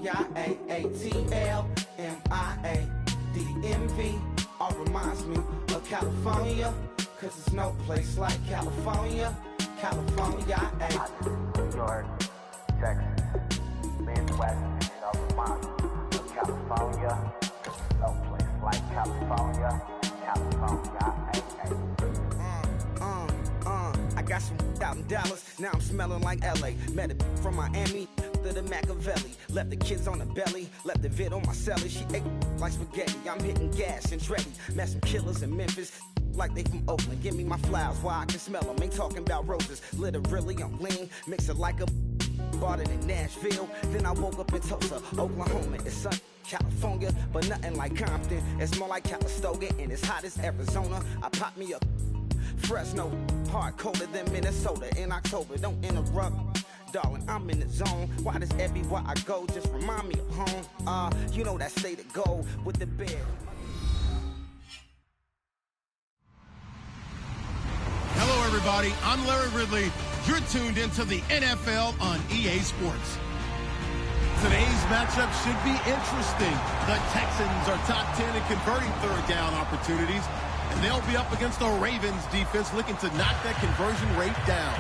California, A-A-T-L-M-I-A-D-M-V. All reminds me of California, cause there's no place like California. California, New York, Texas, Midwest, it all reminds me of California. There's no place like California. California, I got some out in Dallas, now I'm smelling like LA. Met it from Miami to the Machiavelli. Left the kids on the belly, left the vid on my celly. She ate like spaghetti, I'm hitting gas and Dreddy. Met some killers in Memphis, like they from Oakland. Give me my flowers while I can smell them. Ain't talking about roses, literally I'm lean. Mix it like a bought it in Nashville. Then I woke up in Tulsa, Oklahoma. It's sun, California, but nothing like Compton. It's more like Calistoga and it's hot as Arizona. I pop me up Fresno, hard colder than Minnesota in October. Don't interrupt, darling, I'm in the zone. Why does everywhere I go just remind me of home? You know that state of gold with the bed. Hello, everybody. I'm Larry Ridley. You're tuned into the NFL on EA Sports. Today's matchup should be interesting. The Texans are top 10 in converting third down opportunities, and they'll be up against the Ravens defense looking to knock that conversion rate down.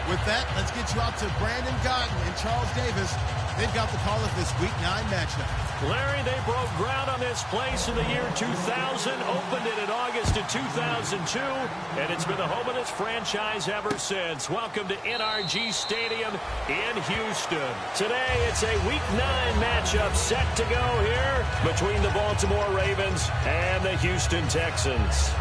With that, let's get you out to Brandon Gotton and Charles Davis. They've got the call of this Week 9 matchup. Larry, they broke ground on this place in the year 2000, opened it in August of 2002, and it's been the home of this franchise ever since. Welcome to NRG Stadium in Houston. Today, it's a Week 9 matchup set to go here between the Baltimore Ravens and the Houston Texans.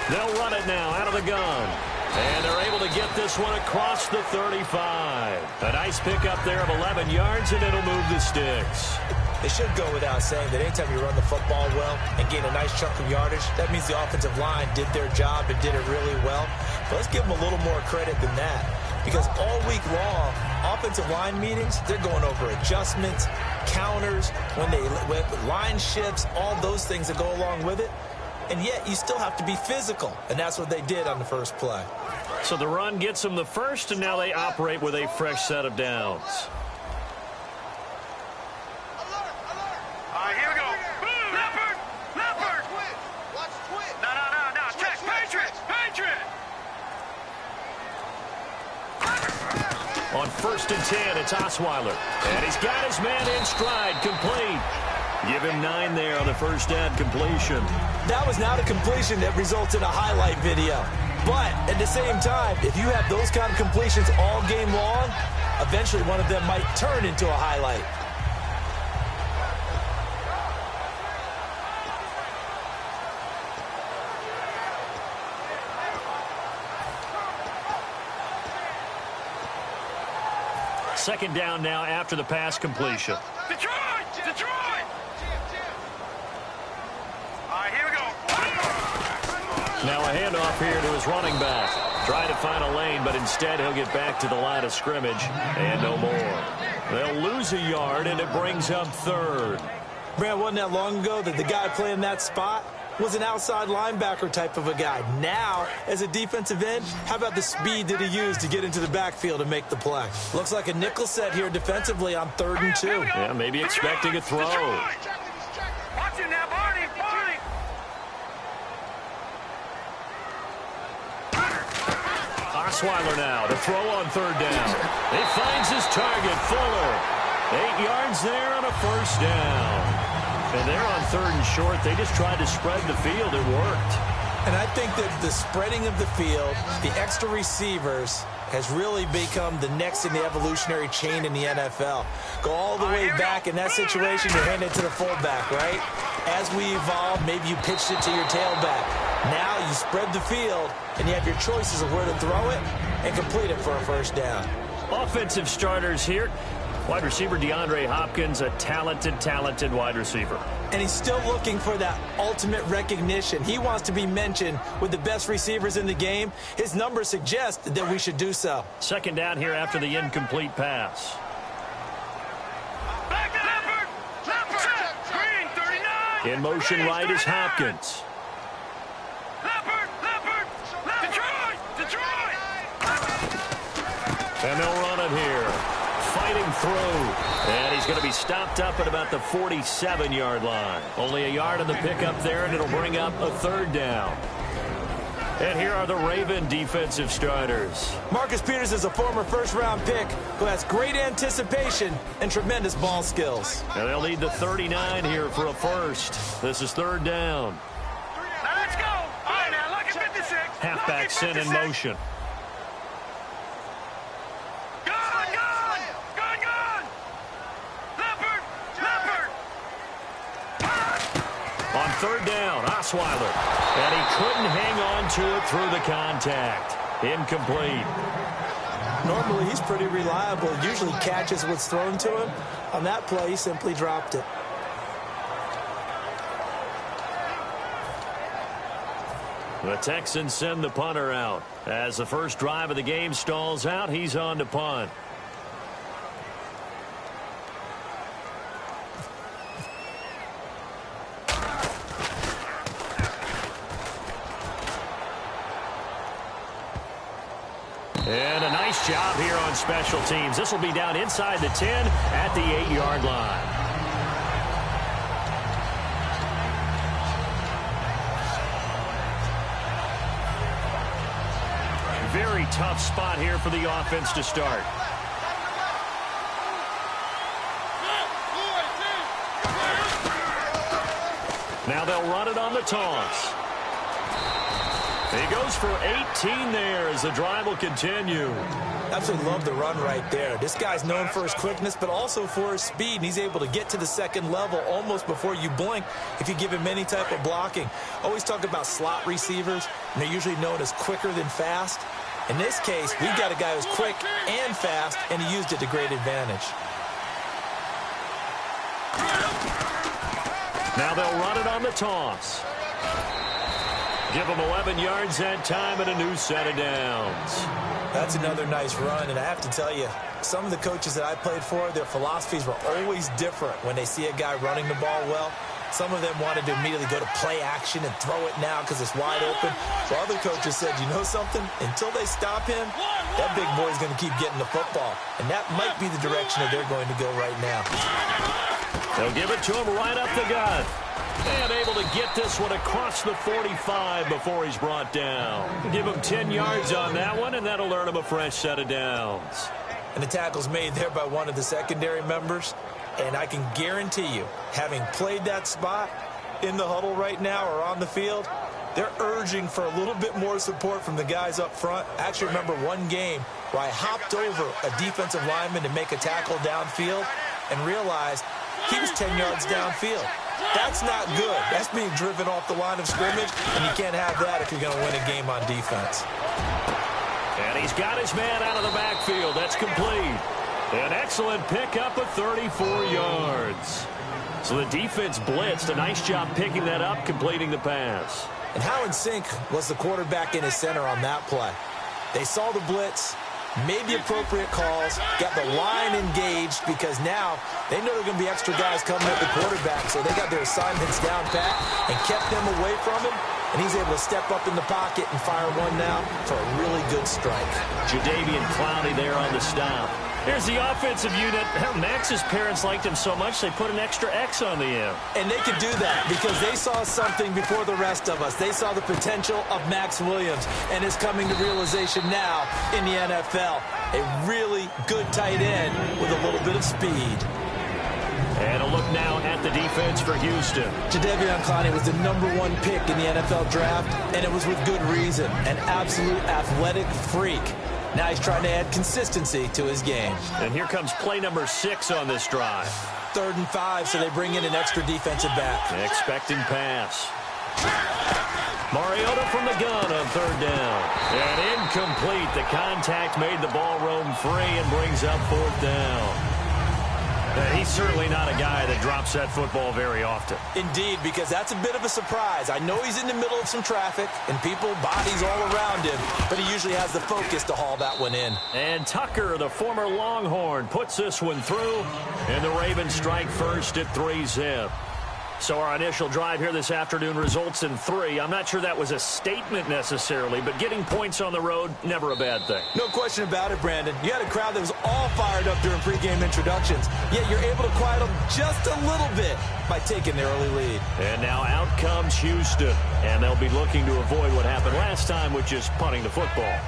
They'll run it now out of the gun. And they're able to get this one across the 35. A nice pickup there of 11 yards, and it'll move the sticks. It should go without saying that anytime you run the football well and gain a nice chunk of yardage, that means the offensive line did their job and did it really well. But let's give them a little more credit than that. Because all week long, offensive line meetings, they're going over adjustments, counters, when line shifts, all those things that go along with it. And yet, you still have to be physical, and that's what they did on the first play. So the run gets them the first, and now they operate with a fresh set of downs. Alert, alert. All right, here we go. Boom. Leopard, leopard. Watch twin. No. Check, Patriot, Patriot. On 1st and 10, it's Osweiler. And he's got his man in stride, complete. Give him 9 there on the first down completion. That was not a completion that results in a highlight video. But at the same time, if you have those kind of completions all game long, eventually one of them might turn into a highlight. Second down now after the pass completion. Detroit! All right, here we go. Now a handoff here to his running back. Trying to find a lane, but instead he'll get back to the line of scrimmage and no more. They'll lose a yard, and it brings up 3rd. Brad, wasn't that long ago that the guy playing that spot was an outside linebacker type of a guy. Now, as a defensive end, how about the speed that he used to get into the backfield and make the play? Looks like a nickel set here defensively on 3rd and 2. Yeah, maybe expecting a throw. Watch it now, Barney. Osweiler now to throw on 3rd down. He finds his target, Fuller. 8 yards there on a first down. And they're on 3rd and short. They just tried to spread the field. It worked. And I think that the spreading of the field, the extra receivers, has really become the next in the evolutionary chain in the NFL. Go all the way back in that situation, you hand it to the fullback, right? As we evolve, maybe you pitched it to your tailback. Now you spread the field, and you have your choices of where to throw it and complete it for a first down. Offensive starters here. Wide receiver DeAndre Hopkins, a talented wide receiver. And he's still looking for that ultimate recognition. He wants to be mentioned with the best receivers in the game. His numbers suggest that we should do so. Second down here after the incomplete pass. Back to Leopard! Leopard! Green, 39! In motion right is Hopkins. Leopard! Leopard! Detroit! And they'll run it here. Fighting through. And he's going to be stopped up at about the 47-yard line. Only a yard on the pickup there, and it'll bring up a third down. And here are the Raven defensive starters. Marcus Peters is a former first-round pick who has great anticipation and tremendous ball skills. And they'll need the 39 here for a first. This is third down. Now let's go! All right, now look at 56. Halfback sent in motion. On third down, Osweiler. And he couldn't hang on to it through the contact. Incomplete. Normally, he's pretty reliable. Usually catches what's thrown to him. On that play, he simply dropped it. The Texans send the punter out. As the first drive of the game stalls out, he's on to punt. And a nice job here on special teams. This will be down inside the 10 at the 8-yard line. Very tough spot here for the offense to start. Now they'll run it on the toss. He goes for 18 there as the drive will continue. Absolutely love the run right there. This guy's known for his quickness, but also for his speed. And he's able to get to the second level almost before you blink if you give him any type of blocking. Always talk about slot receivers, and they're usually known as quicker than fast. In this case, we've got a guy who's quick and fast, and he used it to great advantage. Now they'll run it on the toss. Give him 11 yards that time and a new set of downs. That's another nice run, and I have to tell you, some of the coaches that I played for, their philosophies were always different when they see a guy running the ball well. Some of them wanted to immediately go to play action and throw it now because it's wide open. So other coaches said, you know something? Until they stop him, that big boy's going to keep getting the football. And that might be the direction that they're going to go right now. They'll give it to him right up the gut. And able to get this one across the 45 before he's brought down. Give him 10 yards on that one, and that'll earn him a fresh set of downs. And the tackle's made there by one of the secondary members. And I can guarantee you, having played that spot in the huddle right now or on the field, they're urging for a little bit more support from the guys up front. I actually remember one game where I hopped over a defensive lineman to make a tackle downfield and realized he was 10 yards downfield. That's not good. That's being driven off the line of scrimmage, and you can't have that if you're going to win a game on defense. And he's got his man out of the backfield. That's complete. An excellent pickup of 34 yards. So the defense blitzed. A nice job picking that up, completing the pass. And how in sync was the quarterback in his center on that play? They saw the blitz, made the appropriate calls, got the line engaged because now they know there are going to be extra guys coming at the quarterback, so they got their assignments down pat and kept them away from him, and he's able to step up in the pocket and fire one now for a really good strike. Jadeveon Clowney there on the stop. Here's the offensive unit. Max's parents liked him so much they put an extra X on the end. And they could do that because they saw something before the rest of us. They saw the potential of Max Williams, and is coming to realization now in the NFL. A really good tight end with a little bit of speed. And a look now at the defense for Houston. Jadeveon Clowney was the #1 pick in the NFL draft, and it was with good reason. An absolute athletic freak. Now he's trying to add consistency to his game. And here comes play number 6 on this drive. 3rd and 5, so they bring in an extra defensive back. Expecting pass. Mariota from the gun on 3rd down. And incomplete. The contact made the ball roam free and brings up 4th down. He's certainly not a guy that drops that football very often. Indeed, because that's a bit of a surprise. I know he's in the middle of some traffic and people, bodies all around him, but he usually has the focus to haul that one in. And Tucker, the former Longhorn, puts this one through, and the Ravens strike first at 3-zip. So our initial drive here this afternoon results in 3. I'm not sure that was a statement necessarily, but getting points on the road, never a bad thing. No question about it, Brandon. You had a crowd that was all fired up during pregame introductions, yet you're able to quiet them just a little bit by taking the early lead. And now out comes Houston, and they'll be looking to avoid what happened last time, which is punting the football.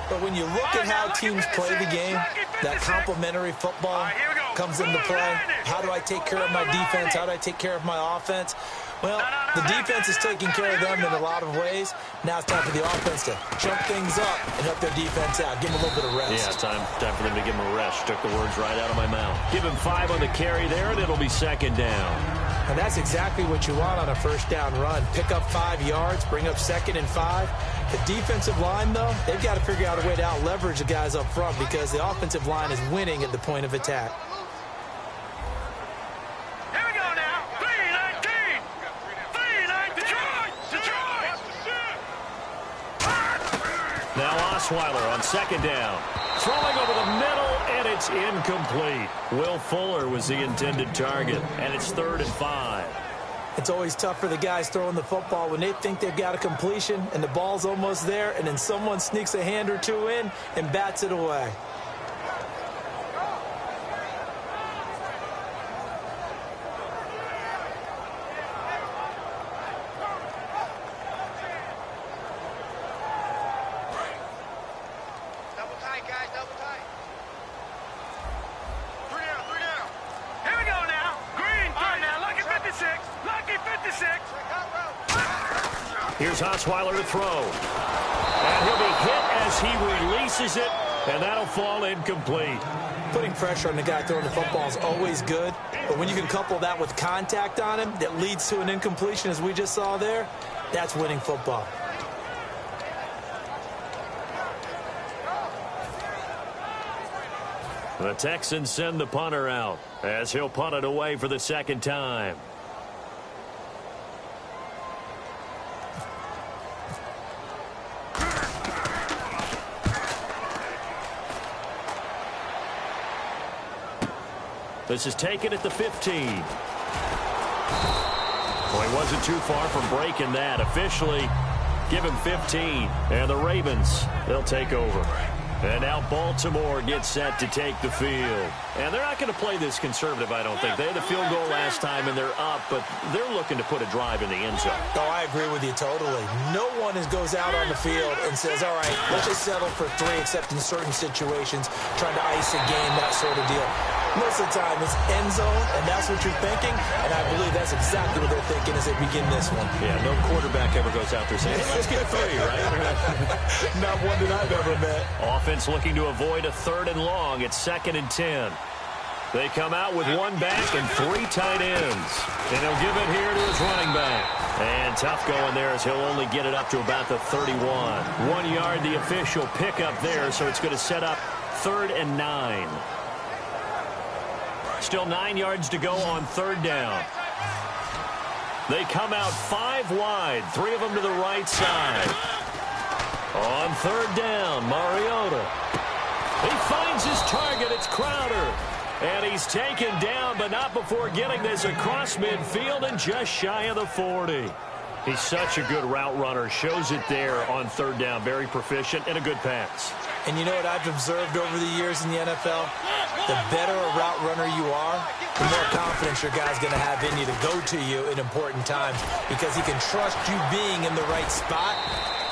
But when you look at how teams play the game, that complementary football comes into play. How do I take care of my defense? How do I take care of my offense? Well, the defense is taking care of them in a lot of ways. Now it's time for the offense to jump things up and help their defense out. Give them a little bit of rest. Yeah, time for them to give them a rest. Took the words right out of my mouth. Give him 5 on the carry there, and it'll be second down. And that's exactly what you want on a first down run. Pick up 5 yards, bring up 2nd and 5. The defensive line, though, they've got to figure out a way to out-leverage the guys up front because the offensive line is winning at the point of attack. Here we go now. 3-19. 3-19. Detroit. Now Osweiler on second down. Throwing over the middle, and it's incomplete. Will Fuller was the intended target, and it's 3rd and 5. It's always tough for the guys throwing the football when they think they've got a completion and the ball's almost there, and then someone sneaks a hand or two in and bats it away. Double tight, guys. Double tight. 3 down. Here we go now. Green. All right, now. Lucky 56. Lucky 56. Here's Osweiler to throw. And he'll be hit as he releases it, and that'll fall incomplete. Putting pressure on the guy throwing the football is always good, but when you can couple that with contact on him that leads to an incompletion, as we just saw there, that's winning football. The Texans send the punter out as he'll punt it away for the second time. This is taken at the 15. Well, he wasn't too far from breaking that. Officially, give him 15. And the Ravens, they'll take over. And now Baltimore gets set to take the field. And they're not going to play this conservative, I don't think. They had the field goal last time, and they're up, but they're looking to put a drive in the end zone. Oh, I agree with you totally. No one goes out on the field and says, all right, let's just settle for 3, except in certain situations, trying to ice a game, that sort of deal. Most of the time, it's end zone, and that's what you're thinking, and I believe that's exactly what they're thinking as they begin this one. Yeah, no quarterback ever goes out there saying, hey, let's get 3, right? Not one that I've ever met. Offense looking to avoid a 3rd and long. It's 2nd and 10. They come out with 1 back and 3 tight ends. And he'll give it here to his running back. And tough going there as he'll only get it up to about the 31. 1 yard, the official pickup there, so it's going to set up 3rd and 9. Still 9 yards to go on 3rd down. They come out 5 wide, 3 of them to the right side. On 3rd down, Mariota. He finds his target. It's Crowder. And he's taken down, but not before getting this across midfield and just shy of the 40. He's such a good route runner. Shows it there on 3rd down. Very proficient and a good pass. And you know what I've observed over the years in the NFL? The better a route runner you are, the more confidence your guy's going to have in you to go to you in important times because he can trust you being in the right spot,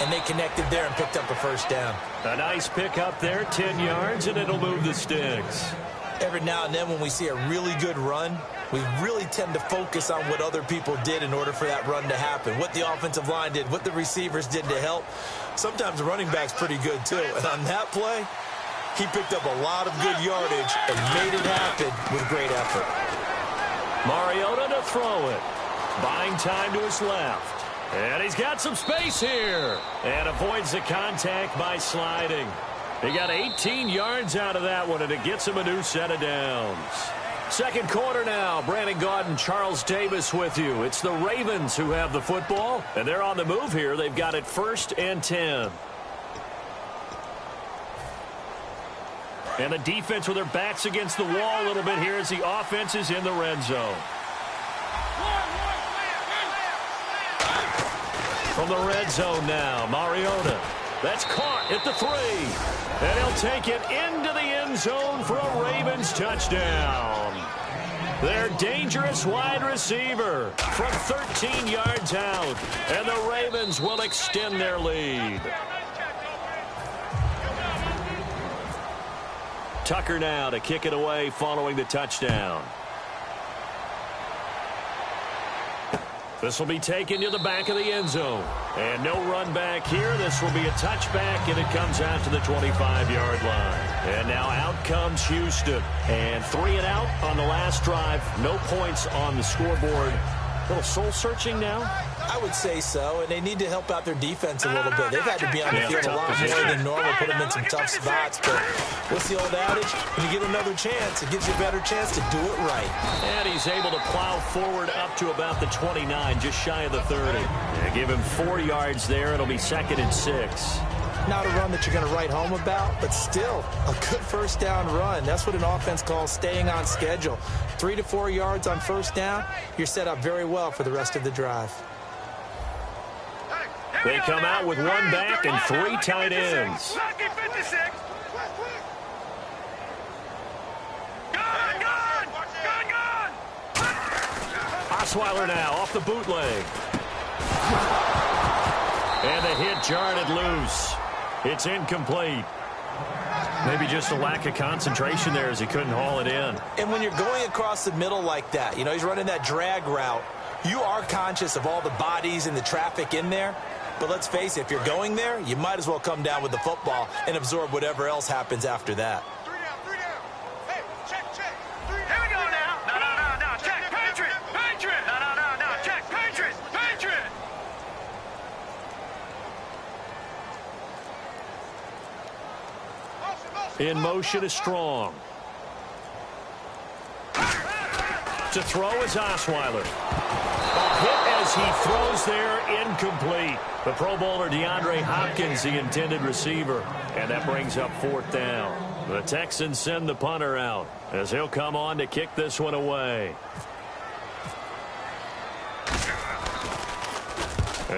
and they connected there and picked up a 1st down. A nice pick up there, 10 yards, and it'll move the sticks. Every now and then when we see a really good run, we really tend to focus on what other people did in order for that run to happen, what the offensive line did, what the receivers did to help. Sometimes the running back's pretty good, too. And on that play, he picked up a lot of good yardage and made it happen with great effort. Mariota to throw it. Buying time to his left. And he's got some space here. And avoids the contact by sliding. He got 18 yards out of that one, and it gets him a new set of downs. Second quarter now. Brandon Gaudin, Charles Davis with you. It's the Ravens who have the football, and they're on the move here. They've got it 1st and 10. And the defense with their backs against the wall a little bit here as the offense is in the red zone. From the red zone now, Mariota. That's caught at the 3. And he'll take it into the end zone for a Ravens touchdown. Their dangerous wide receiver from 13 yards out. And the Ravens will extend their lead. Tucker now to kick it away following the touchdown. This will be taken to the back of the end zone. And no run back here. This will be a touchback, and it comes out to the 25-yard line. And now out comes Houston. And 3 and out on the last drive. No points on the scoreboard. A little soul-searching now? I would say so, and they need to help out their defense a little bit. They've had to be on the field a lot more than normal, put them in some tough spots. But what's the old adage? When you get another chance, it gives you a better chance to do it right. And he's able to plow forward up to about the 29, just shy of the 30. And give him 4 yards there. It'll be 2nd and 6. Not a run that you're going to write home about, but still a good first down run. That's what an offense calls staying on schedule. 3 to 4 yards on first down, you're set up very well for the rest of the drive. They come out with 1 back and 3 tight ends. Osweiler now off the bootleg. And the hit jarred it loose. It's incomplete. Maybe just a lack of concentration there as he couldn't haul it in. And when you're going across the middle like that, you know, he's running that drag route, you are conscious of all the bodies and the traffic in there. But let's face it, if you're going there, you might as well come down with the football and absorb whatever else happens after that. 3 down. Hey, check. 3 down. Here we go now. No. Check. Patriot. No. Check. Patriot. In motion is Strong. To throw is Osweiler. A hit as he throws there, incomplete. The Pro Bowler DeAndre Hopkins, the intended receiver. And that brings up 4th down. The Texans send the punter out as he'll come on to kick this one away.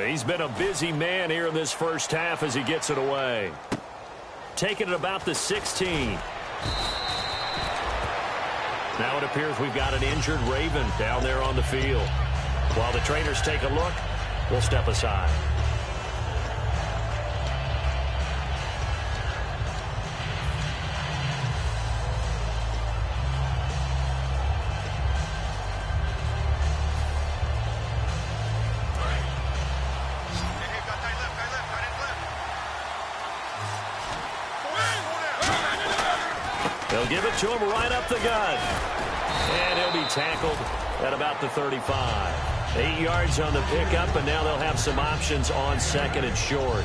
He's been a busy man here in this first half as he gets it away. Taking it about the 16. Now it appears we've got an injured Raven down there on the field. While the trainers take a look, we'll step aside. They'll give it to him right up the gut. And he'll be tackled at about the 35. 8 yards on the pickup, and now they'll have some options on 2nd and short.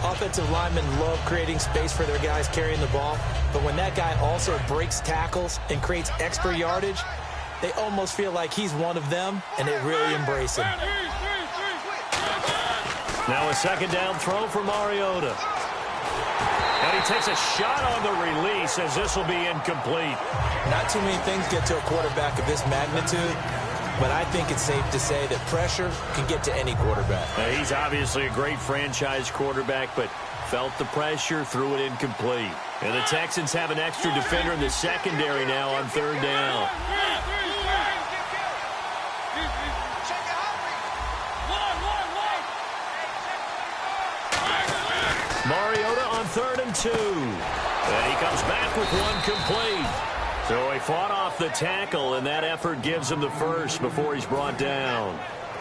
Offensive linemen love creating space for their guys carrying the ball, but when that guy also breaks tackles and creates extra yardage, they almost feel like he's one of them, and they really embrace him. Now a 2nd down throw for Mariota. And he takes a shot on the release as this will be incomplete. Not too many things get to a quarterback of this magnitude, but I think it's safe to say that pressure can get to any quarterback. He's obviously a great franchise quarterback, but felt the pressure, threw it incomplete. And the Texans have an extra defender in the secondary now on 3rd down. Mariota on 3rd and 2. And he comes back with 1 complete. So he fought off the tackle, and that effort gives him the first before he's brought down.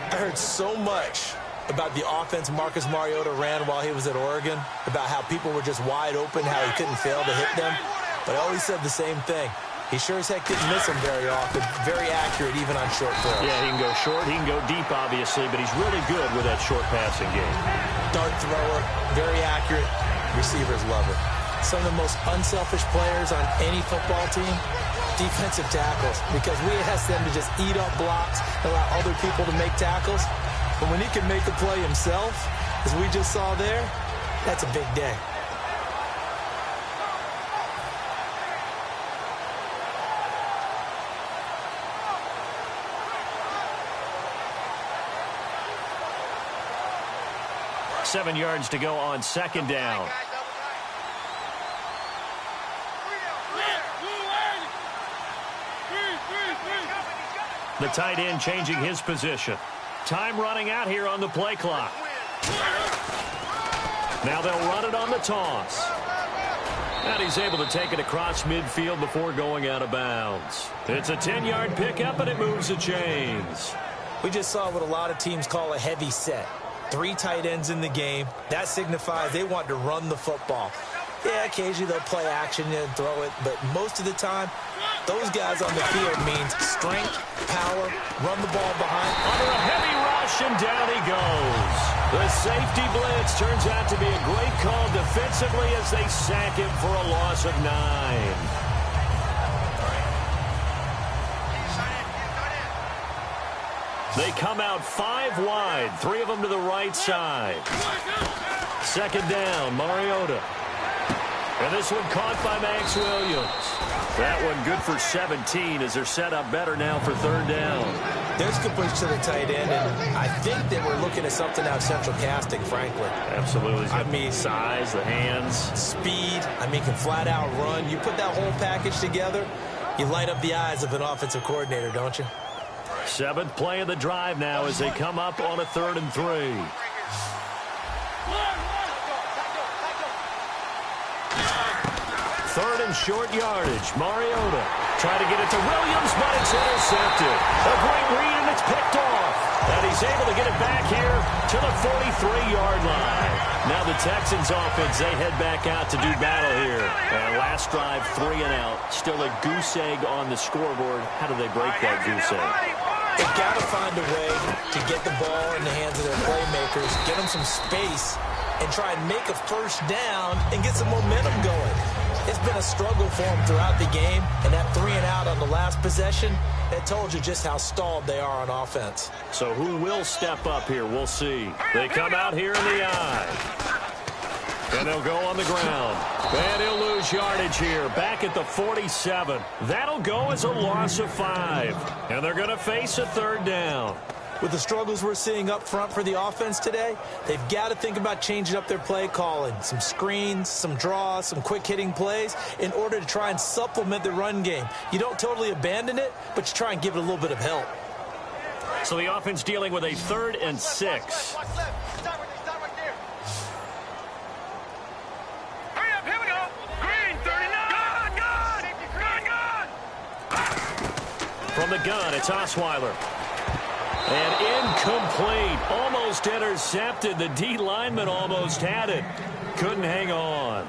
I heard so much about the offense Marcus Mariota ran while he was at Oregon, about how people were just wide open, how he couldn't fail to hit them. But I always said the same thing. He sure as heck didn't miss them very often. Very accurate even on short throws. Yeah, he can go short, he can go deep, obviously, but he's really good with that short passing game. Dart thrower, very accurate. Receivers love it. some of the most unselfish players on any football team? Defensive tackles, because we ask them to just eat up blocks and allow other people to make tackles. But when he can make the play himself, as we just saw there, that's a big day. Seven yards to go on second down. The tight end changing his position. Time running out here on the play clock. Now they'll run it on the toss. And he's able to take it across midfield before going out of bounds. It's a 10-yard pickup, and it moves the chains. We just saw what a lot of teams call a heavy set. 3 tight ends in the game. That signifies they want to run the football. Yeah, occasionally they'll play action and throw it, but most of the time, those guys on the field means strength, power, run the ball behind. Under a heavy rush, and down he goes. The safety blitz turns out to be a great call defensively as they sack him for a loss of 9. They come out 5 wide, 3 of them to the right side. Second down, Mariota. And this one caught by Max Williams. That one good for 17 as they're set up better now for third down. There's good push to the tight end, and I think that we're looking at something out central casting, frankly. Absolutely. I mean, size, the hands. Speed. I mean, can flat out run. You put that whole package together, you light up the eyes of an offensive coordinator, don't you? 7th play of the drive now as they come up on a 3rd and 3. Third and short yardage. Mariota trying to get it to Williams, but it's intercepted. A great read, and it's picked off. And he's able to get it back here to the 43-yard line. Now the Texans offense, they head back out to do battle here. And last drive, 3 and out. Still a goose egg on the scoreboard. How do they break that goose egg? They've got to find a way to get the ball in the hands of their playmakers, get them some space, and try and make a first down and get some momentum going. It's been a struggle for them throughout the game, and that 3 and out on the last possession, that told you just how stalled they are on offense. So who will step up here? We'll see. They come out here in the eye. And they'll go on the ground. And he'll lose yardage here, back at the 47. That'll go as a loss of 5. And they're going to face a third down. With the struggles we're seeing up front for the offense today, they've got to think about changing up their play calling. Some screens, some draws, some quick-hitting plays in order to try and supplement the run game. You don't totally abandon it, but you try and give it a little bit of help. So the offense dealing with a 3rd and 6. From the gun, it's Osweiler. And incomplete. Almost intercepted. The D lineman almost had it. Couldn't hang on.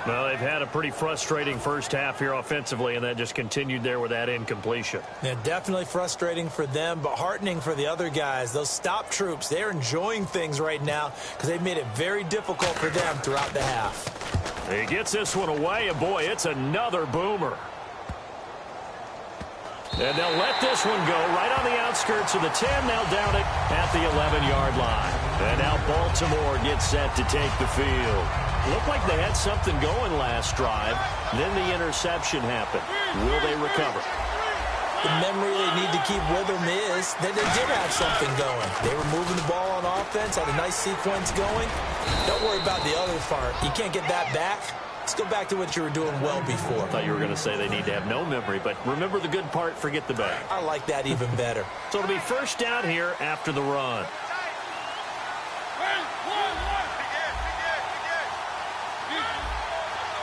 Well, they've had a pretty frustrating first half here offensively, and that just continued there with that incompletion. Yeah, definitely frustrating for them, but heartening for the other guys. Those stop troops, they're enjoying things right now because they've made it very difficult for them throughout the half. He gets this one away, and boy, it's another boomer. And they'll let this one go right on the outskirts of the 10. They'll down it at the 11-yard line. And now Baltimore gets set to take the field. Looked like they had something going last drive. Then the interception happened. Will they recover? The memory they need to keep with them is that they did have something going. They were moving the ball on offense, had a nice sequence going. Don't worry about the other part. You can't get that back. Let's go back to what you were doing well before. I thought you were going to say they need to have no memory, but remember the good part, forget the bad. I like that even better. So it'll be first down here after the run.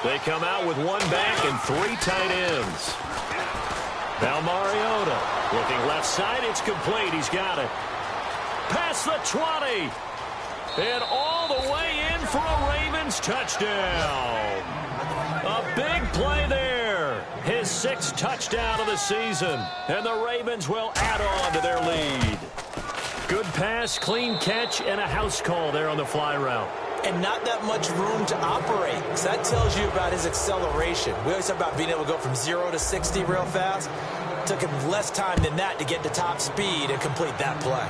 They come out with 1 back and 3 tight ends. Now Mariota looking left side. It's complete. He's got it. Past the 20. And all the way in for a Ravens touchdown. A big play there. His 6th touchdown of the season. And the Ravens will add on to their lead. Good pass, clean catch, and a house call there on the fly route. and not that much room to operate. So that tells you about his acceleration. We always talk about being able to go from 0 to 60 real fast. It took him less time than that to get to top speed and complete that play.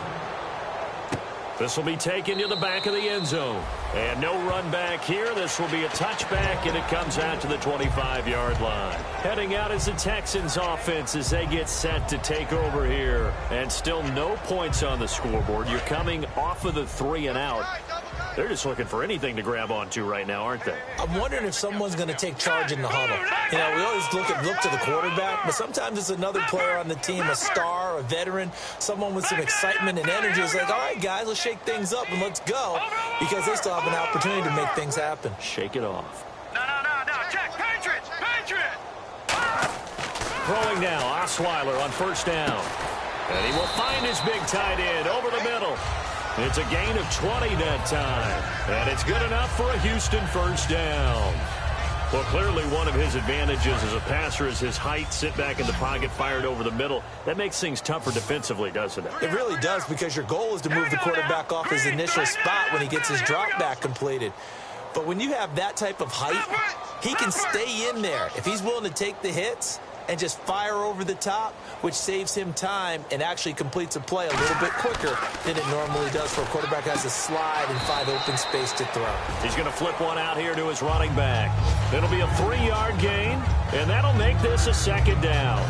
This will be taken to the back of the end zone. And no run back here. This will be a touchback, and it comes out to the 25-yard line. Heading out is the Texans offense as they get set to take over here. And still no points on the scoreboard. You're coming off of the 3 and out. They're just looking for anything to grab onto right now, aren't they? I'm wondering if someone's going to take charge in the huddle. You know, we always look to the quarterback, but sometimes it's another player on the team, a star, a veteran, someone with some excitement and energy. It's like, all right, guys, let's shake things up and let's go, because they still have an opportunity to make things happen. Shake it off. No. Check. Patriots. Throwing now, Osweiler on first down. And he will find his big tight end over the middle. It's a gain of 20 that time. And it's good enough for a Houston first down. Well, clearly one of his advantages as a passer is his height, sit back in the pocket, fired over the middle. That makes things tougher defensively, doesn't it? It really does, because your goal is to move the quarterback off his initial spot when he gets his drop back completed. But when you have that type of height, he can stay in there. If he's willing to take the hits and just fire over the top, which saves him time and actually completes a play a little bit quicker than it normally does for a quarterback who has to slide and find open space to throw. He's going to flip one out here to his running back. It'll be a 3-yard gain, and that'll make this a second down.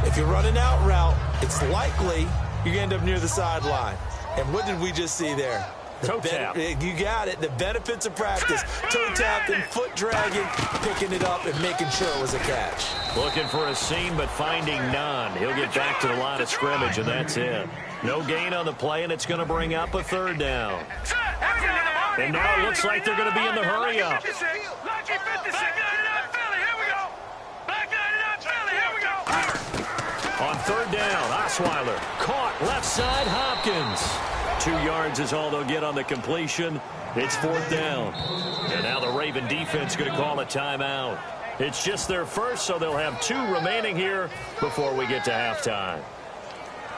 If you're running out route, it's likely you're going to end up near the sideline. And what did we just see there? Toe tap. You got it. The benefits of practice. Toe tapping, foot dragging, picking it up, and making sure it was a catch. Looking for a seam, but finding none. He'll get back to the line of scrimmage, and that's it. No gain on the play, and it's going to bring up a 3rd down. And now it looks like they're going to be in the hurry-up. On 3rd down, Osweiler caught left side, Hopkins. 2 yards is all they'll get on the completion. It's 4th down. And now the Raven defense going to call a timeout. It's just their first, so they'll have 2 remaining here before we get to halftime.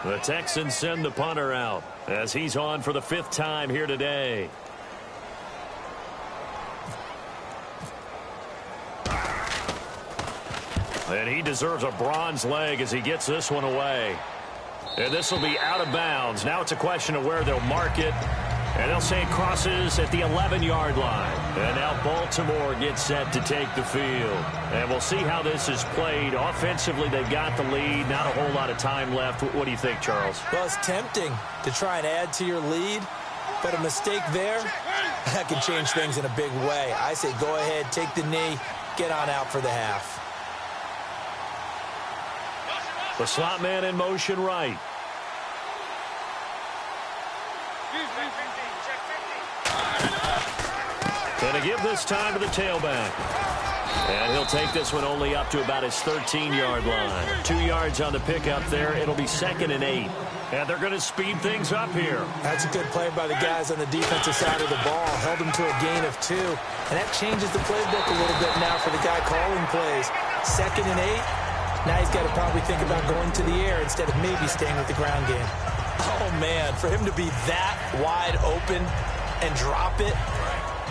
The Texans send the punter out as he's on for the 5th time here today. And he deserves a bronze leg as he gets this one away. And this will be out of bounds. Now it's a question of where they'll mark it. And they'll say it crosses at the 11-yard line. And now Baltimore gets set to take the field. And we'll see how this is played. Offensively, they've got the lead. Not a whole lot of time left. What do you think, Charles? Well, it's tempting to try and add to your lead. But a mistake there, that can change things in a big way. I say go ahead, take the knee, get on out for the half. The slot man in motion right. And to give this time to the tailback. And he'll take this one only up to about his 13-yard line. 2 yards on the pickup there. It'll be 2nd and 8. And they're going to speed things up here. That's a good play by the guys on the defensive side of the ball. Held them to a gain of 2. And that changes the playbook a little bit now for the guy calling plays. 2nd and 8. Now he's got to probably think about going to the air instead of maybe staying with the ground game. Oh, man, for him to be that wide open and drop it.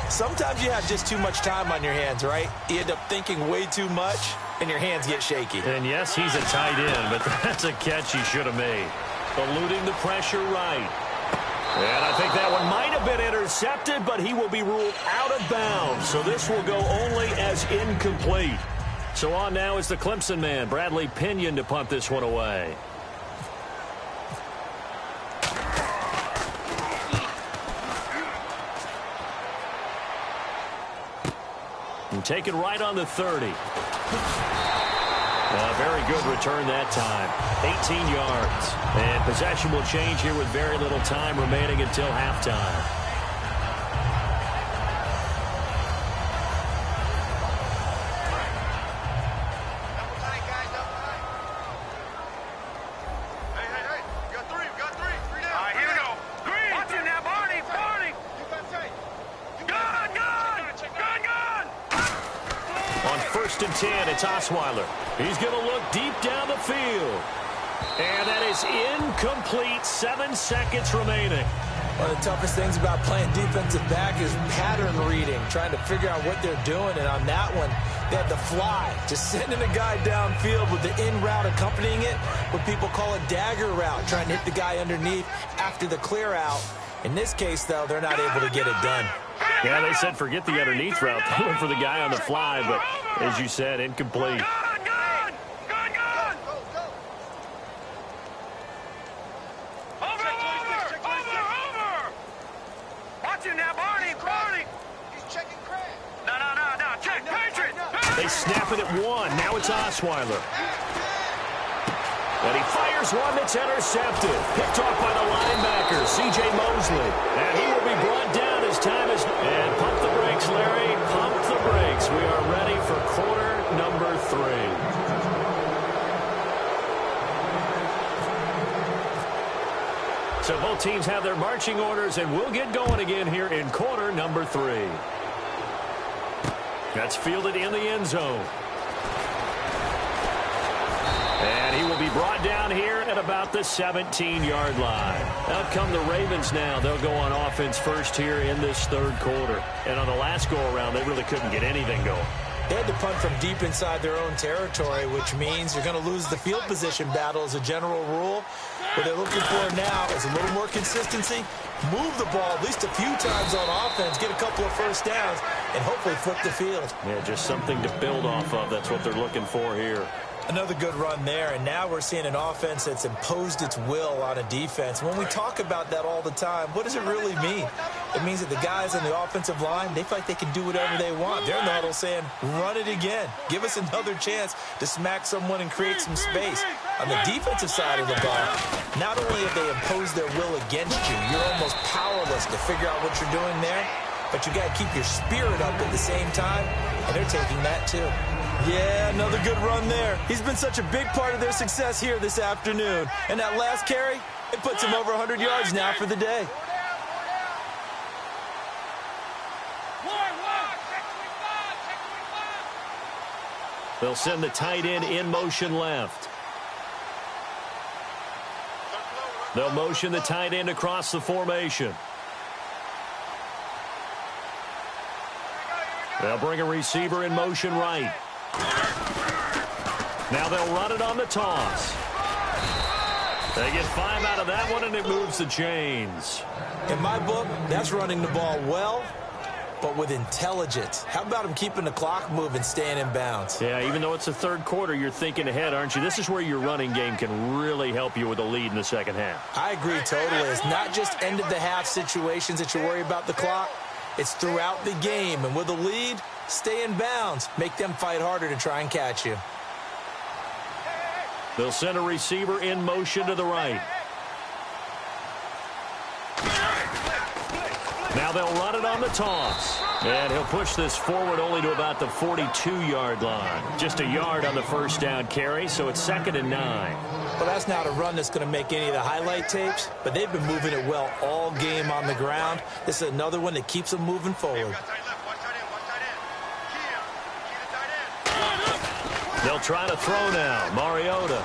Sometimes you have just too much time on your hands, right? You end up thinking way too much, and your hands get shaky. And, yes, he's a tight end, but that's a catch he should have made. Eluding the pressure right. And I think that one might have been intercepted, but he will be ruled out of bounds. So this will go only as incomplete. So on now is the Clemson man, Bradley Pinion, to punt this one away. And take it right on the 30. A very good return that time. 18 yards. And possession will change here with very little time remaining until halftime. And 10, it's Osweiler. He's going to look deep down the field. And that is incomplete. 7 seconds remaining. One of the toughest things about playing defensive back is pattern reading, trying to figure out what they're doing. And on that one, they had the fly, just sending a guy downfield with the in route accompanying it, what people call a dagger route, trying to hit the guy underneath after the clear out. In this case, though, they're not able to get it done. Yeah, they said forget the underneath route. They went for the guy on the fly, but as you said, incomplete. They snap it at one. Now it's Osweiler. And he fires one that's intercepted. Picked off by the linebacker, C.J. Mosley. And he will be brought down as time is... And pump the brakes, Larry. Pump the brakes. We are ready for quarter number 3. So both teams have their marching orders, and we'll get going again here in quarter number 3. That's fielded in the end zone. And he will be brought down here at about the 17-yard line. Out come the Ravens now. They'll go on offense first here in this third quarter. And on the last go-around, they really couldn't get anything going. They had to punt from deep inside their own territory, which means you're going to lose the field position battle as a general rule. What they're looking for now is a little more consistency, move the ball at least a few times on offense, get a couple of first downs, and hopefully flip the field. Yeah, just something to build off of. That's what they're looking for here. Another good run there, and now we're seeing an offense that's imposed its will on a defense. When we talk about that all the time, what does it really mean? It means that the guys on the offensive line, they feel like they can do whatever they want. They're in the huddle saying, run it again. Give us another chance to smack someone and create some space. On the defensive side of the ball, not only have they imposed their will against you, you're almost powerless to figure out what you're doing there, but you got to keep your spirit up at the same time, and they're taking that too. Yeah, another good run there. He's been such a big part of their success here this afternoon. And that last carry, it puts him over 100 yards now for the day. They'll send the tight end in motion left. They'll motion the tight end across the formation. They'll bring a receiver in motion right. Now they'll run it on the toss. They get 5 out of that one, and it moves the chains. In my book, that's running the ball well, but with intelligence. How about him keeping the clock moving, staying in bounds? Yeah, even though it's the third quarter, you're thinking ahead, aren't you? This is where your running game can really help you with a lead in the second half. I agree totally. It's not just end-of-the-half situations that you worry about the clock. It's throughout the game, and with a lead, stay in bounds. Make them fight harder to try and catch you. They'll send a receiver in motion to the right. Now they'll run it on the toss. And he'll push this forward only to about the 42-yard line. Just a yard on the first down carry, so it's 2nd and 9. Well, that's not a run that's going to make any of the highlight tapes, but they've been moving it well all game on the ground. This is another one that keeps them moving forward. They'll try to throw now. Mariota.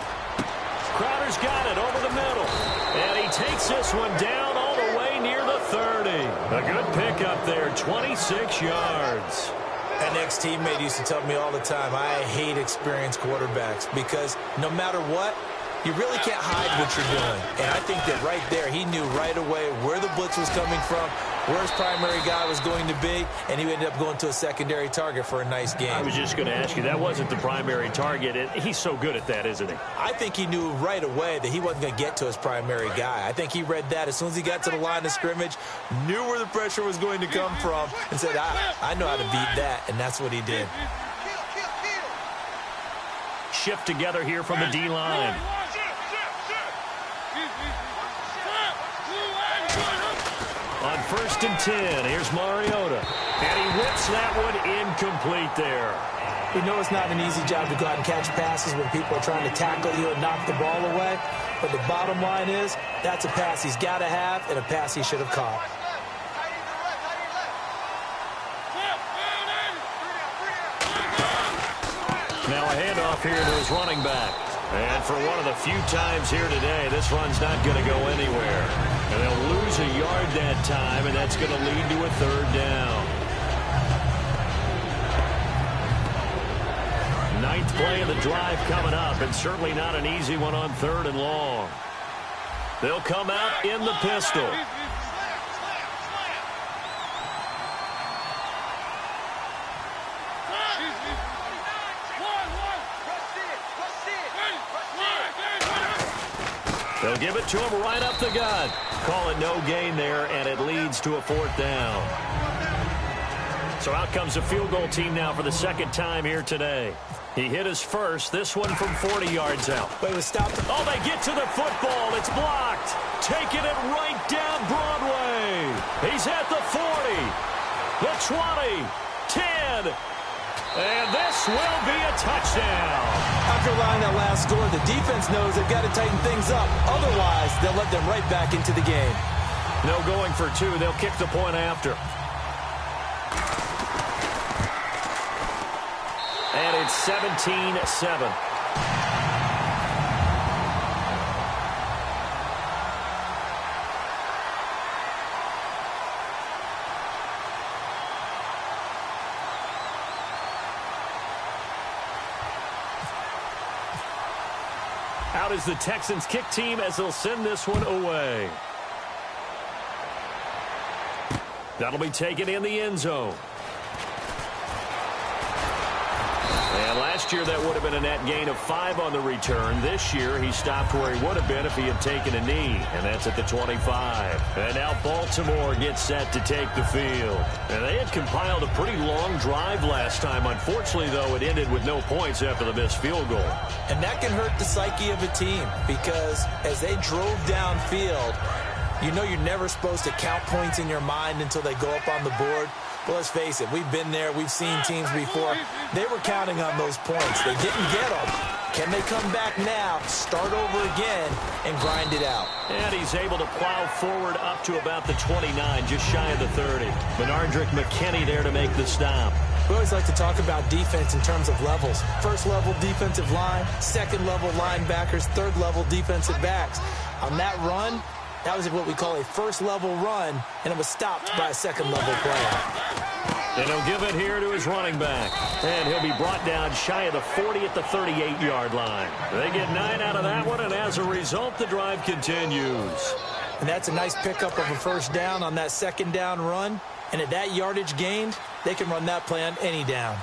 Crowder's got it over the middle. And he takes this one down all the way near the 30. A good pickup there, 26 yards. An ex-teammate used to tell me all the time, I hate experienced quarterbacks because no matter what, you really can't hide what you're doing. And I think that right there, he knew right away where the blitz was coming from, where his primary guy was going to be, and he ended up going to a secondary target for a nice game. I was just going to ask you, that wasn't the primary target. He's so good at that, isn't he? I think he knew right away that he wasn't going to get to his primary guy. I think he read that as soon as he got to the line of scrimmage, knew where the pressure was going to come from, and said, I know how to beat that, and that's what he did. Shift together here from the D-line. On 1st and 10, here's Mariota. And he whips that one incomplete there. We know it's not an easy job to go out and catch passes when people are trying to tackle you and knock the ball away. But the bottom line is, that's a pass he's got to have and a pass he should have caught. Now a handoff here to his running back. And for one of the few times here today, this run's not going to go anywhere. And they'll lose a yard that time, and that's going to lead to a third down. Ninth play of the drive coming up, and certainly not an easy one on third and long. They'll come out in the pistol. They'll give it to him right up the gut. Call it no gain there, and it leads to a fourth down. So out comes the field goal team now for the second time here today. He hit his first, this one from 40 yards out. Wait, was stopped. Oh, they get to the football. It's blocked. Taking it right down Broadway. He's at the 40, the 20, 10. And this will be a touchdown. After allowing that last score, the defense knows they've got to tighten things up. Otherwise, they'll let them right back into the game. No going for two. They'll kick the point after. And it's 17-7. Out is the Texans kick team as they'll send this one away. That'll be taken in the end zone. And last year that would have been a net gain of 5 on the return. This year he stopped where he would have been if he had taken a knee, and that's at the 25. And now Baltimore gets set to take the field. And they had compiled a pretty long drive last time. Unfortunately, though, it ended with no points after the missed field goal. And that can hurt the psyche of a team because as they drove downfield, you know you're never supposed to count points in your mind until they go up on the board. Well, let's face it, we've been there, we've seen teams before. They were counting on those points. They didn't get them. Can they come back now, start over again, and grind it out? And he's able to plow forward up to about the 29, just shy of the 30. Benardrick McKinney there to make the stop. We always like to talk about defense in terms of levels. First-level defensive line, second-level linebackers, third-level defensive backs. On that run, that was what we call a first-level run, and it was stopped by a second-level player. And he'll give it here to his running back. And he'll be brought down shy of the 40 at the 38-yard line. They get 9 out of that one, and as a result, the drive continues. And that's a nice pickup of a first down on that second down run. And at that yardage gained, they can run that play on any down.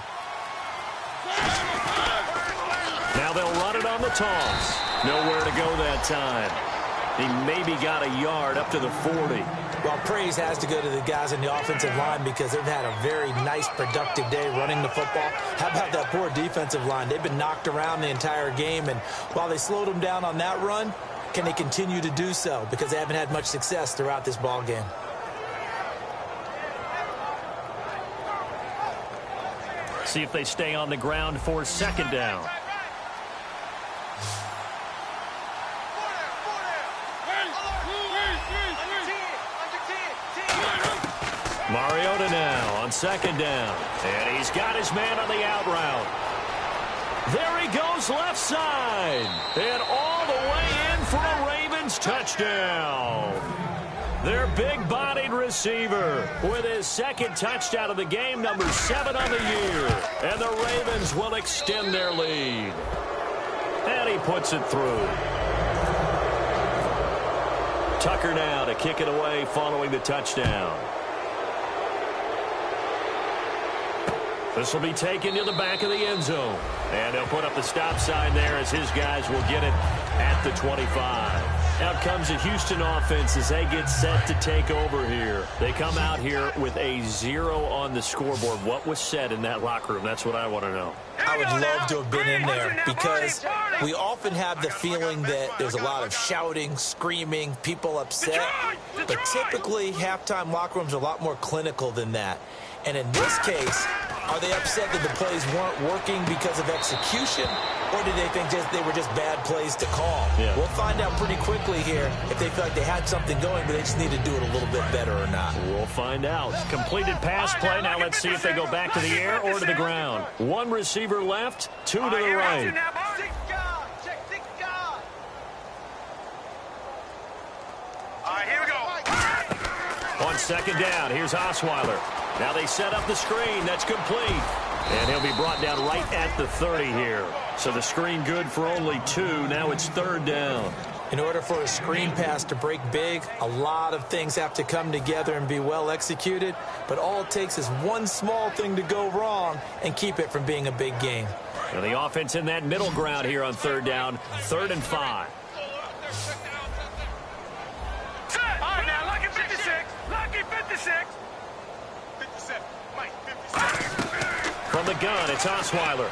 Now they'll run it on the toss. Nowhere to go that time. He maybe got a yard up to the 40. Well, praise has to go to the guys in the offensive line because they've had a very nice, productive day running the football. How about that poor defensive line? They've been knocked around the entire game, and while they slowed them down on that run, can they continue to do so? Because they haven't had much success throughout this ball game. See if they stay on the ground for second down. Mariota now on second down. And he's got his man on the out route. There he goes left side. And all the way in for a Ravens touchdown. Their big-bodied receiver with his second touchdown of the game, number 7 on the year. And the Ravens will extend their lead. And he puts it through. Tucker now to kick it away following the touchdown. This will be taken to the back of the end zone. And they'll put up the stop sign there as his guys will get it at the 25. Out comes the Houston offense as they get set to take over here. They come out here with a 0 on the scoreboard. What was said in that locker room? That's what I want to know. I would love to have been in there because we often have the feeling that there's a lot of shouting, screaming, people upset. But typically, halftime locker rooms are a lot more clinical than that. And in this case, are they upset that the plays weren't working because of execution, or do they think they were just bad plays to call? Yeah. We'll find out pretty quickly here if they feel like they had something going, but they just need to do it a little bit better or not. We'll find out. Completed pass play. Now let's see if they go back to the air or to the ground. One receiver left, 2 to the right. On second down, here's Osweiler. Now they set up the screen. That's complete. And he'll be brought down right at the 30 here. So the screen good for only 2. Now it's third down. In order for a screen pass to break big, a lot of things have to come together and be well executed. But all it takes is one small thing to go wrong and keep it from being a big game. And the offense in that middle ground here on third down, 3rd and 5. All right, now, lucky 56. Lucky 56. 57. Mike, 57. From the gun, it's Osweiler.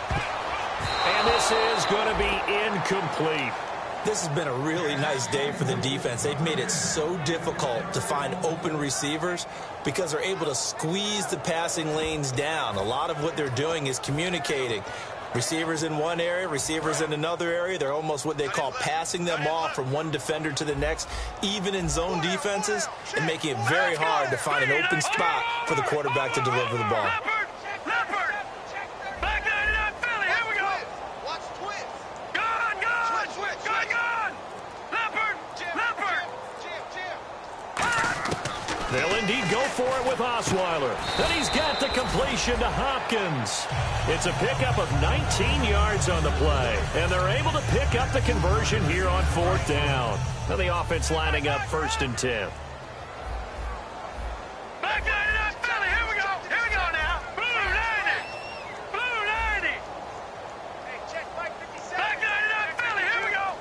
And this is going to be incomplete. This has been a really nice day for the defense. They've made it so difficult to find open receivers because they're able to squeeze the passing lanes down. A lot of what they're doing is communicating. Receivers in one area, receivers in another area. They're almost what they call passing them off from one defender to the next, even in zone defenses, and making it very hard to find an open spot for the quarterback to deliver the ball. They'll indeed go for it with Osweiler. Then he's got the completion to Hopkins. It's a pickup of 19 yards on the play. And they're able to pick up the conversion here on 4th down. Now the offense lining up 1st and 10. Back down to that Philly. Here we go. Here we go now. Blue 90. Blue 90. Hey, check Mike 57. Back down to that Philly. Here we go.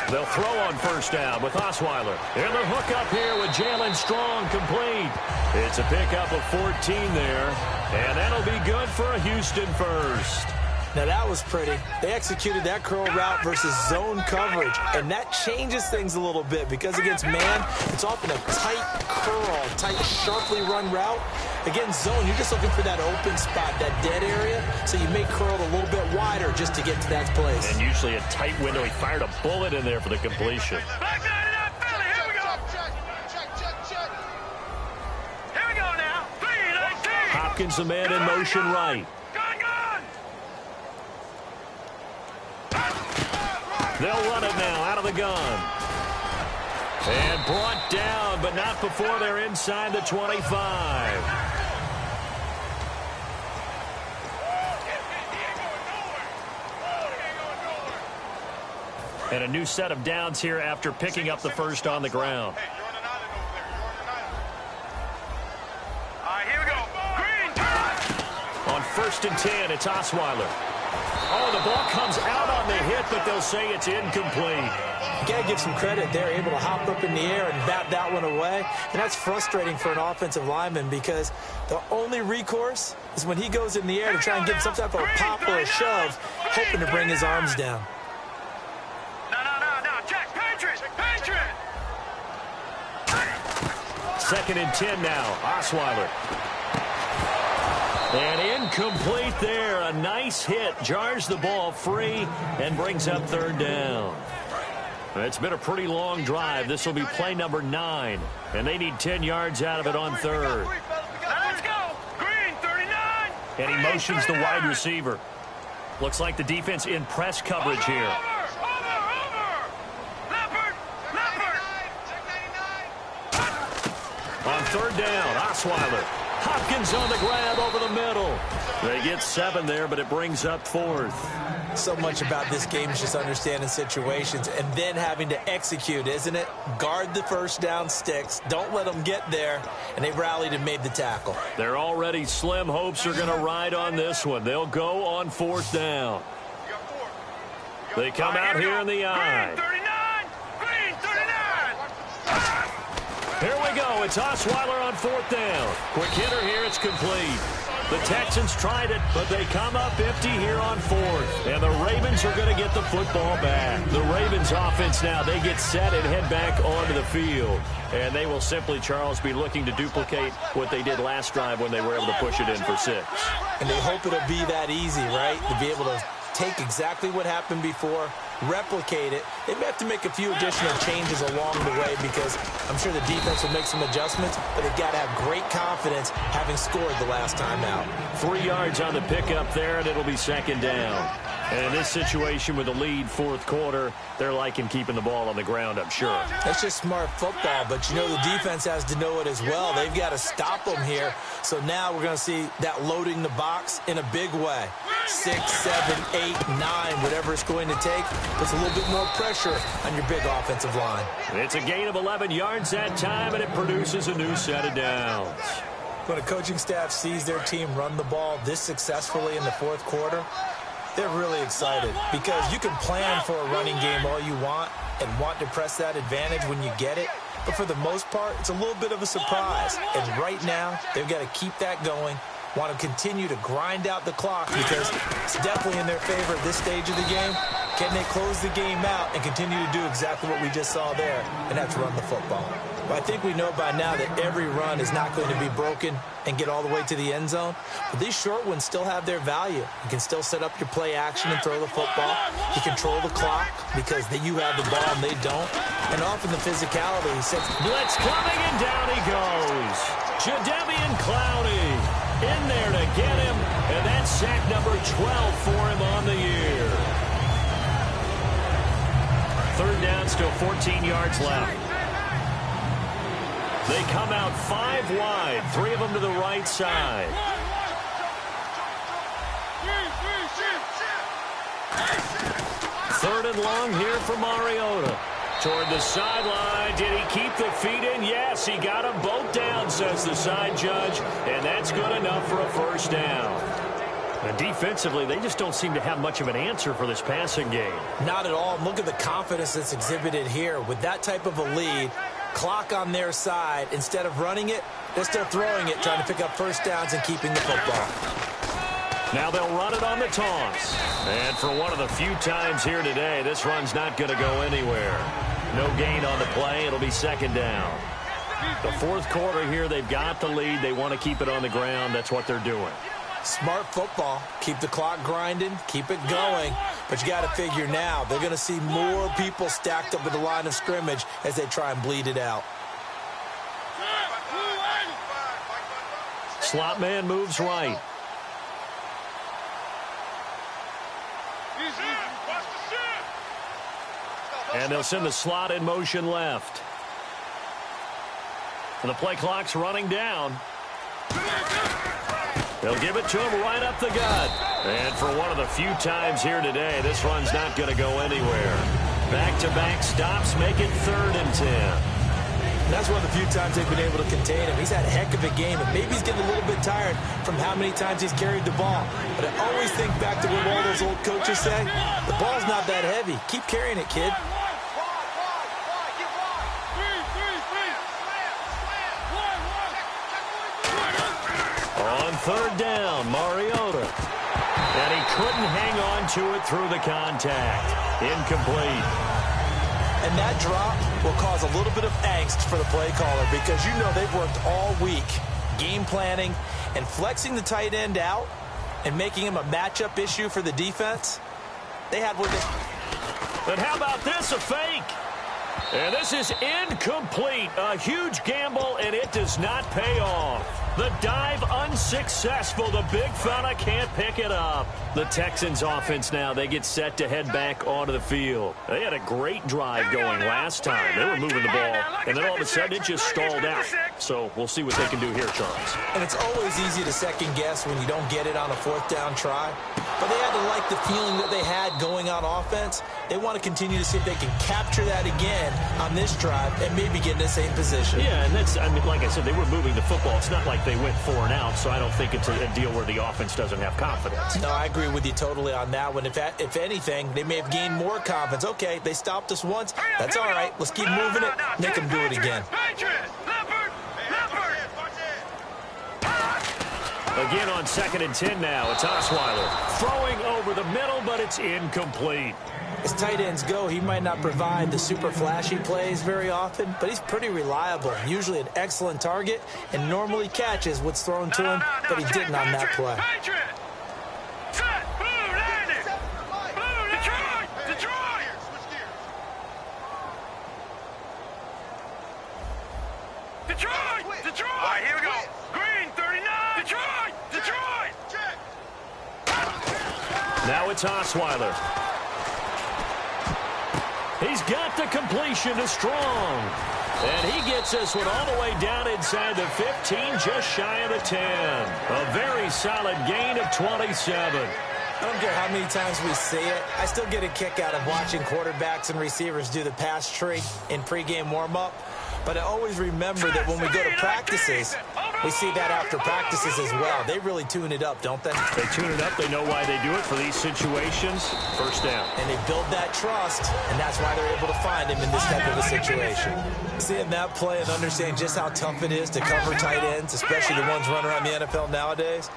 They'll throw on 1st down with Osweiler. And the hook up here with Jalen Strong complete. It's a pickup of 14 there. And that'll be good for a Houston first. Now that was pretty. They executed that curl route versus zone coverage, and that changes things a little bit because against man, it's often a tight curl, tight, sharply run route. Against zone, you're just looking for that open spot, that dead area, so you may curl it a little bit wider just to get to that place. And usually a tight window. He fired a bullet in there for the completion. Back down to that Philly. Here we go. Check. Here we go now. 3-19. Hopkins, the man in motion right. They'll run it now out of the gun. And brought down, but not before they're inside the 25. And a new set of downs here after picking up the first on the ground. All right, here we go. Green. On 1st and 10, it's Osweiler. Oh, the ball comes out on the hit, but they'll say it's incomplete. You got to give some credit. They're able to hop up in the air and bat that one away. And that's frustrating for an offensive lineman because the only recourse is when he goes in the air to try and get some type of a pop or a shove, hoping to bring his arms down. No. Check. Patriot. 2nd and 10 now. Osweiler. And incomplete there. A nice hit. Jars the ball free and brings up 3rd down. It's been a pretty long drive. This will be play number 9. And they need 10 yards out of it on 3rd. Let's go. Green 39. And he motions the wide receiver. Looks like the defense in press coverage here. Over. Leopard. On 3rd down, Osweiler. Hopkins on the grab over the middle. They get 7 there, but it brings up 4th. So much about this game is just understanding situations and then having to execute, isn't it? Guard the 1st down sticks. Don't let them get there. And they rallied and made the tackle. They're already slim hopes are going to ride on this one. They'll go on 4th down. They come out here in the eye. Green 39. Here we go. It's Osweiler on 4th down. Quick hitter here. It's complete. The Texans tried it, but they come up empty here on 4th. And the Ravens are going to get the football back. The Ravens offense now, they get set and head back onto the field. And they will simply, Charles, be looking to duplicate what they did last drive when they were able to push it in for 6. And they hope it'll be that easy, right? To be able to take exactly what happened before, replicate it. They may have to make a few additional changes along the way because I'm sure the defense will make some adjustments, but they've got to have great confidence having scored the last time out. 3 yards on the pickup there, and it'll be 2nd down. And in this situation with the lead, fourth quarter, they're liking keeping the ball on the ground, I'm sure. That's just smart football, but you know the defense has to know it as well. They've got to stop them here. So now we're going to see that loading the box in a big way. 6, 7, 8, 9, whatever it's going to take, puts a little bit more pressure on your big offensive line. It's a gain of 11 yards that time, and it produces a new set of downs. When a coaching staff sees their team run the ball this successfully in the fourth quarter, they're really excited because you can plan for a running game all you want and want to press that advantage when you get it. But for the most part, it's a little bit of a surprise. And right now, they've got to keep that going, want to continue to grind out the clock because it's definitely in their favor at this stage of the game. Can they close the game out and continue to do exactly what we just saw there, and that's run the football? Well, I think we know by now that every run is not going to be broken and get all the way to the end zone. But these short ones still have their value. You can still set up your play action and throw the football. You control the clock because you have the ball and they don't. And often the physicality sets... Blitz coming, and down he goes. Jadeveon Clowney in there to get him. And that's sack number 12 for him on the year. Third down, still 14 yards left. They come out 5 wide, 3 of them to the right side. Third and long here for Mariota. Toward the sideline. Did he keep the feet in? Yes, he got them both down, says the side judge. And that's good enough for a first down. And defensively, they just don't seem to have much of an answer for this passing game. Not at all. Look at the confidence that's exhibited here. With that type of a lead, clock on their side, instead of running it, they're still throwing it, trying to pick up first downs and keeping the football. Now they'll run it on the toss. And for one of the few times here today, this run's not going to go anywhere. No gain on the play. It'll be second down. The fourth quarter here, they've got the lead. They want to keep it on the ground. That's what they're doing. Smart football. Keep the clock grinding. Keep it going. But you got to figure now, they're going to see more people stacked up at the line of scrimmage as they try and bleed it out. Slot man moves right. And they'll send the slot in motion left. And the play clock's running down. They'll give it to him right up the gut. And for one of the few times here today, this run's not going to go anywhere. Back-to-back stops make it 3rd and 10. That's one of the few times they've been able to contain him. He's had a heck of a game, and maybe he's getting a little bit tired from how many times he's carried the ball. But I always think back to what all those old coaches say. The ball's not that heavy. Keep carrying it, kid. On 3rd down, Mariota. And he couldn't hang on to it through the contact. Incomplete. And that drop will cause a little bit of angst for the play caller because you know they've worked all week game planning and flexing the tight end out and making him a matchup issue for the defense. They had what they... But how about this, a fake? And this is incomplete. A huge gamble, and it does not pay off. The dive unsuccessful. The big fella can't pick it up. The Texans offense now, they get set to head back onto the field. They had a great drive going last time. They were moving the ball, and then all of a sudden it just stalled out. So we'll see what they can do here, Charles. And it's always easy to second guess when you don't get it on a 4th down try. But they had to like the feeling that they had going on offense. They want to continue to see if they can capture that again on this drive and maybe get in the same position. Yeah, and that's, I mean, like I said, they were moving the football. It's not like they went 4 and out, so I don't think it's a deal where the offense doesn't have confidence. No, I agree with you totally on that one. If anything, they may have gained more confidence. Okay, they stopped us once. That's all right. Let's keep moving it. Make them do it again. Again on 2nd and 10 now. It's Osweiler throwing over the middle, but it's incomplete. As tight ends go, he might not provide the super flashy plays very often, but he's pretty reliable. Usually an excellent target and normally catches what's thrown to him, but he didn't on that play. Detroit! All right, here we go. Green, 39. Detroit! Now it's Osweiler. He's got the completion to Strong. And he gets this one all the way down inside the 15, just shy of the 10. A very solid gain of 27. I don't care how many times we see it. I still get a kick out of watching quarterbacks and receivers do the pass tree in pregame warm-up. But I always remember that when we go to practices, we see that after practices as well. They really tune it up, don't they? They tune it up. They know why they do it for these situations. First down. And they build that trust, and that's why they're able to find him in this type of a situation. Seeing that play and understanding just how tough it is to cover tight ends, especially the ones running around the NFL nowadays,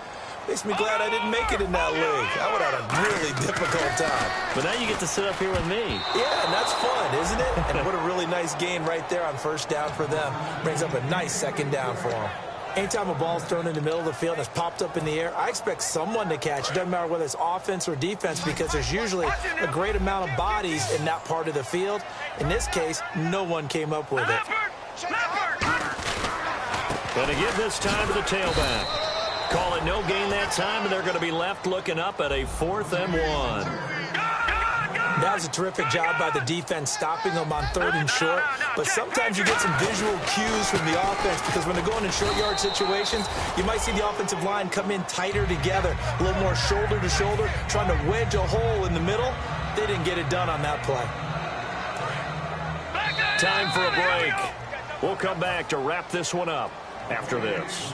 makes me glad I didn't make it in that league. I would have had a really difficult time. But now you get to sit up here with me. Yeah, and that's fun, isn't it? And what a really nice gain right there on first down for them. Brings up a nice second down for them. Anytime a ball's thrown in the middle of the field and it's popped up in the air, I expect someone to catch. It doesn't matter whether it's offense or defense because there's usually a great amount of bodies in that part of the field. In this case, no one came up with it. Going to give this time to the tailback. Call it no gain that time, and they're going to be left looking up at a 4th and 1. That was a terrific job by the defense stopping them on 3rd and short. But sometimes you get some visual cues from the offense because when they're going in short yard situations, you might see the offensive line come in tighter together, a little more shoulder to shoulder, trying to wedge a hole in the middle. They didn't get it done on that play. Time for a break. We'll come back to wrap this one up after this.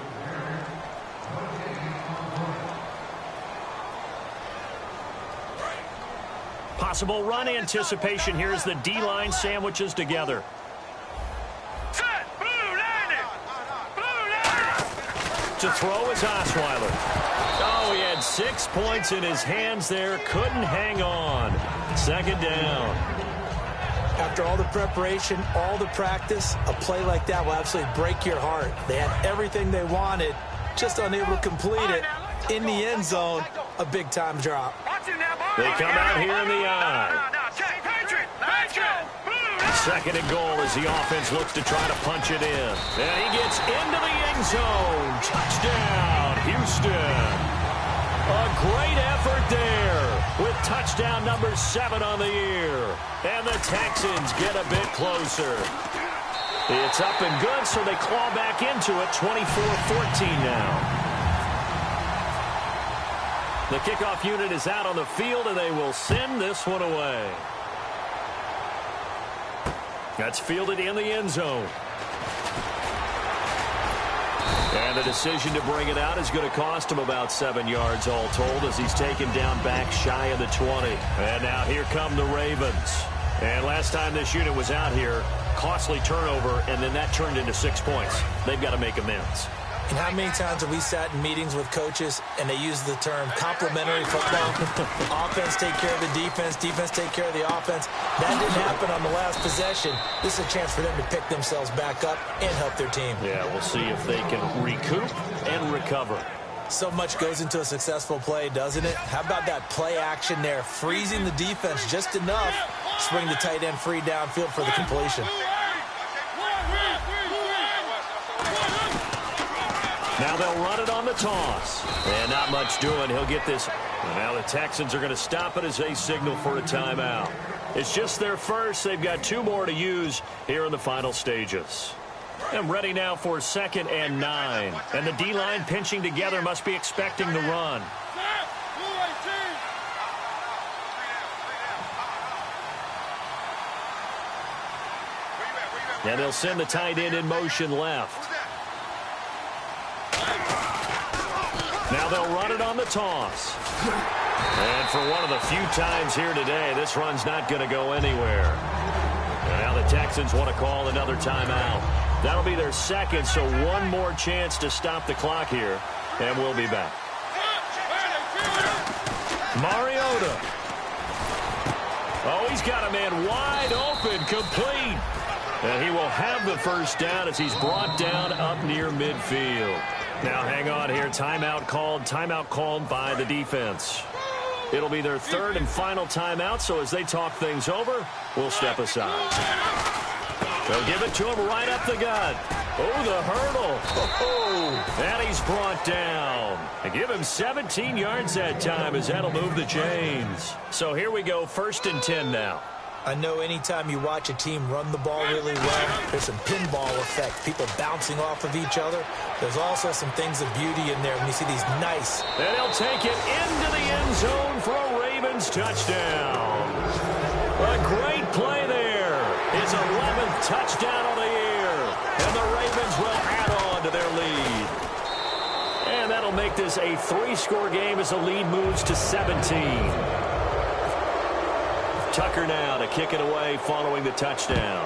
Possible run anticipation. Here's the D-line sandwiches together. Set, blue landing. Blue landing. To throw is Osweiler. Oh, he had 6 points in his hands there. Couldn't hang on. 2nd down. After all the preparation, all the practice, a play like that will absolutely break your heart. They had everything they wanted, just unable to complete it. In the end zone, a big-time drop. They come out here in the eye. 2nd and goal as the offense looks to try to punch it in. And he gets into the end zone. Touchdown, Houston. A great effort there with touchdown number 7 on the year. And the Texans get a bit closer. It's up and good, so they claw back into it, 24-14 now. The kickoff unit is out on the field, and they will send this one away. That's fielded in the end zone. And the decision to bring it out is going to cost him about 7 yards all told as he's taken down back shy of the 20. And now here come the Ravens. And last time this unit was out here, costly turnover, and then that turned into 6 points. They've got to make amends. And how many times have we sat in meetings with coaches and they use the term complementary football? Offense take care of the defense, defense take care of the offense. That didn't happen on the last possession. This is a chance for them to pick themselves back up and help their team. Yeah, we'll see if they can recoup and recover. So much goes into a successful play, doesn't it? How about that play action there, freezing the defense just enough, swing the tight end free downfield for the completion. Now they'll run it on the toss. And not much doing. He'll get this. And now the Texans are going to stop it as they signal for a timeout. It's just their first. They've got 2 more to use here in the final stages. And ready now for 2nd and 9. And the D-line pinching together must be expecting the run. And they'll send the tight end in motion left. Now they'll run it on the toss. And for one of the few times here today, this run's not going to go anywhere. And now the Texans want to call another timeout. That'll be their 2nd, so 1 more chance to stop the clock here. And we'll be back. Mariota. Oh, he's got a man wide open, complete. And he will have the first down as he's brought down up near midfield. Now hang on here. Timeout called by the defense. It'll be their 3rd and final timeout, so as they talk things over, we'll step aside. They'll give it to him right up the gut. Oh, the hurdle. Oh, and he's brought down. And give him 17 yards that time as that'll move the chains. So here we go, 1st and 10 now. I know anytime you watch a team run the ball really well, there's some pinball effect, people bouncing off of each other. There's also some things of beauty in there when you see these nice. And he'll take it into the end zone for a Ravens touchdown. A great play there. His 11th touchdown of the year. And the Ravens will add on to their lead. And that'll make this a 3-score game as the lead moves to 17. Tucker now to kick it away following the touchdown.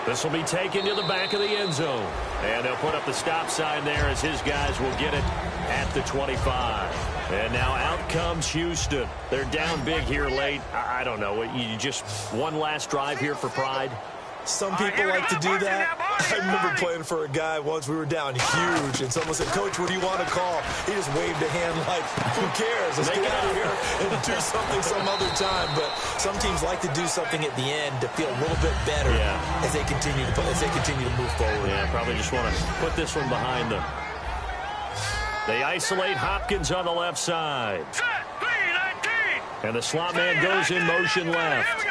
This will be taken to the back of the end zone. And they'll put up the stop sign there as his guys will get it at the 25. And now out comes Houston. They're down big here late. I don't know. You just one last drive here for pride? Some people like to do that. I remember playing for a guy once. We were down huge, and someone said, "Coach, what do you want to call?" He just waved a hand like, "Who cares? Let's get out of here and do something some other time." But some teams like to do something at the end to feel a little bit better as they continue to move forward. Yeah, probably just want to put this one behind them. They isolate Hopkins on the left side. And the slot man goes in motion left.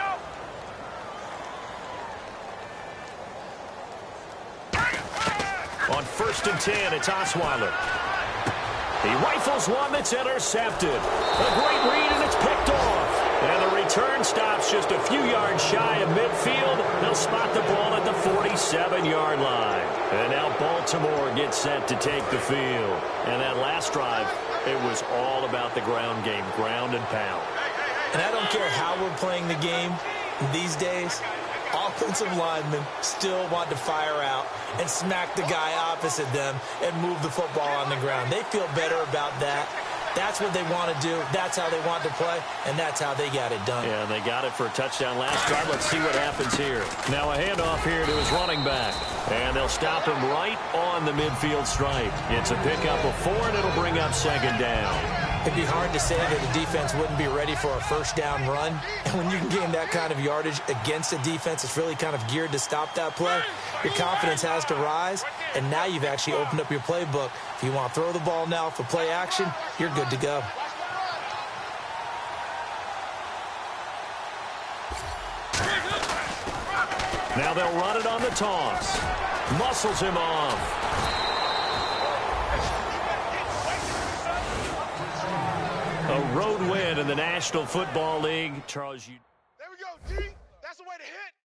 On 1st and 10, it's Osweiler. He rifles one that's intercepted. A great read, and it's picked off. And the return stops just a few yards shy of midfield. They'll spot the ball at the 47-yard line. And now Baltimore gets set to take the field. And that last drive, it was all about the ground game, ground and pound. And I don't care how we're playing the game these days, offensive linemen still want to fire out and smack the guy opposite them and move the football on the ground. They feel better about that. That's what they want to do. That's how they want to play, and that's how they got it done. Yeah, and they got it for a touchdown last drive. Let's see what happens here. Now a handoff here to his running back, and they'll stop him right on the midfield stripe. It's a pickup of 4, and it'll bring up 2nd down. It'd be hard to say that the defense wouldn't be ready for a 1st down run. And when you can gain that kind of yardage against a defense that's really kind of geared to stop that play, your confidence has to rise. And now you've actually opened up your playbook. If you want to throw the ball now for play action, you're good to go. Now they'll run it on the toss. Muscles him off. A road win in the National Football League. Charles, There we go, T. That's the way to hit.